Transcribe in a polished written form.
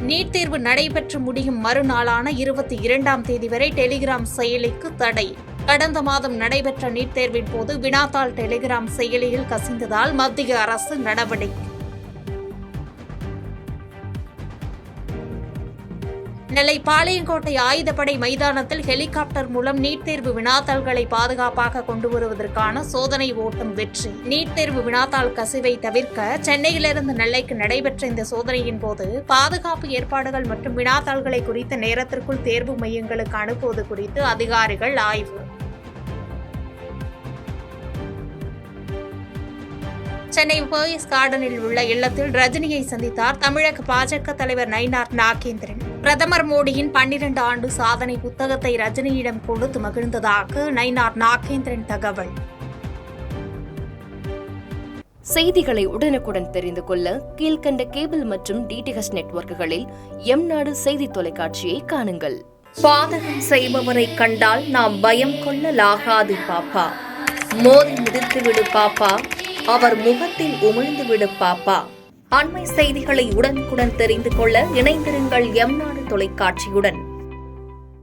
NEET தேர்வு நடைபெற்று முடியும் மறுநாளான 22ஆம் தேதி வரை டெலிகிராம் செயலிக்கு தடை. கடந்த மாதம் நடைபெற்ற நீட் தேர்வின் போது வினாத்தாள் டெலிகிராம் செயலியில் கசிந்ததால் மத்திய அரசு நடவடிக்கை. நெல்லை பாளையங்கோட்டை ஆயுதப்படை மைதானத்தில் ஹெலிகாப்டர் மூலம் நீட் தேர்வு வினாத்தாள்களை பாதுகாப்பாக கொண்டு வருவதற்கான சோதனை ஓட்டம் வெற்றி. நீட் தேர்வு வினாத்தாள் கசிவை தவிர்க்க சென்னையிலிருந்து நெல்லைக்கு நடைபெற்ற இந்த சோதனையின் போது பாதுகாப்பு ஏற்பாடுகள் மற்றும் வினாத்தாள்களை குறித்த நேரத்திற்குள் தேர்வு மையங்களுக்கு அனுப்புவது குறித்து அதிகாரிகள் ஆய்வு. சென்னை போயஸ் கார்டனில் உள்ள இல்லத்தில் ரஜினியை சந்தித்தார் தமிழக பாஜக தலைவர் நயினார் நாகேந்திரன். பிரதமர் மோடியின் 12 ஆண்டு சாதனை புத்தகத்தை ரஜினியிடம் கொடுத்து மகிழ்ந்ததாக நயினார் நாகேந்திரன் தகவல். செய்திகளை உடனுக்குடன் தெரிந்து கொள்ள கீழ்கண்ட கேபிள் மற்றும் டிடிஎச் நெட்வொர்க்குகளில் எம்நாடு செய்தி தொலைக்காட்சியை காணுங்கள். பாதகம் செய்பவரை கண்டால் நாம் பயம் கொள்ளலாகாது பாப்பா. மோதி மிதித்துவிடு பாப்பா, அவர் முகத்தில் உமிழ்ந்து விடு பாப்பா. அண்மை செய்திகளை உடனுக்குடன் தெரிந்து கொள்ள இணைந்திருங்கள் எம்நாடு தொலைக்காட்சியுடன்.